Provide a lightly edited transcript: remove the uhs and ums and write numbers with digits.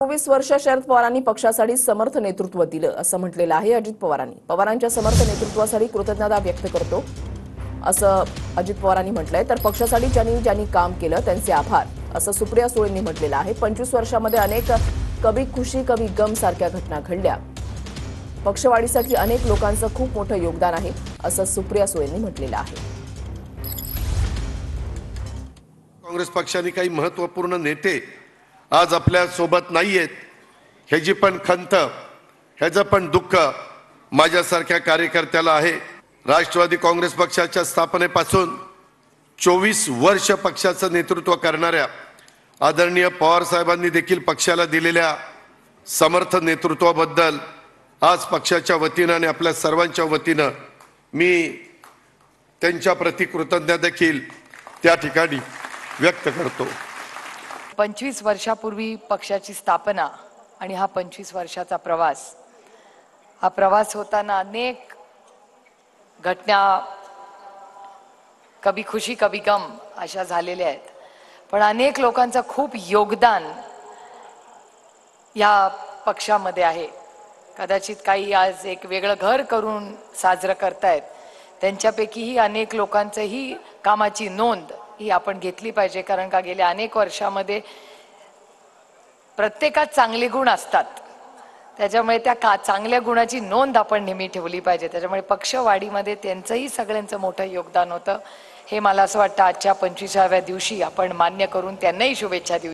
24 वर्ष शरद पवारांनी पक्षासाठी समर्थ नेतृत्व दिलं असं म्हटलेलं आहे अजित पवारांनी। पवारांच्या समर्थ नेतृत्वासाठी कृतज्ञता व्यक्त करतो असं अजित पवारांनी म्हटलंय। तर पक्षासाठी ज्यांनी काम केलं त्यांचे आभार असं सुप्रिया सुळेंनी म्हटलेलं आहे। 25 वर्षांमध्ये अनेक कभी खुशी कभी गम सारख्या घटना घडल्या। पक्षवाढीसाठी अनेक लोकांचं खूप मोठं योगदान आहे असं सुप्रिया सुळेंनी म्हटलेलं आहे। काँग्रेस पक्षाने काही महत्त्वपूर्ण नेते आज आपल्या सोबत नाहीयेत, ह्याची पण खंत, ह्याचं पण दुःख माझ्यासारख्या कार्यकर्त्याला आहे। राष्ट्रवादी काँग्रेस पक्षाच्या स्थापनेपासून 24 वर्ष पक्षाचं नेतृत्व करणाऱ्या आदरणीय पवार साहेबांनी देखील पक्षाला दिलेल्या समर्थ नेतृत्वाबद्दल आज पक्षाच्या वतीने आणि आपल्या सर्वांच्या वतीने मी त्यांच्या प्रति कृतज्ञता देखील त्या ठिकाणी व्यक्त करतो। 25 वर्षापूर्वी पक्षाची स्थापना आणि हा 25 वर्षाचा प्रवास होताना अनेक घटना कभी खुशी कभी गम अशा झालेल्या आहेत। पण अनेक लोकांचं खूप योगदान या पक्षामध्ये आहे। कदाचित काही आज एक वेगळं घर करून साजरं करतायत, त्यांच्यापैकीही अनेक लोकांचंही कामाची नोंद ही आपण घेतली पाहिजे। कारण का गेल्या अनेक वर्षामध्ये प्रत्येकात चांगले गुण असतात, त्याच्यामुळे त्या चांगल्या गुणाची नोंद आपण नेहमी ठेवली पाहिजे। त्याच्यामुळे पक्षवाढीमध्ये त्यांचंही सगळ्यांचं मोठं योगदान होतं, हे मला असं वाटतं आजच्या 25व्या दिवशी आपण मान्य करून त्यांनाही शुभेच्छा देऊ।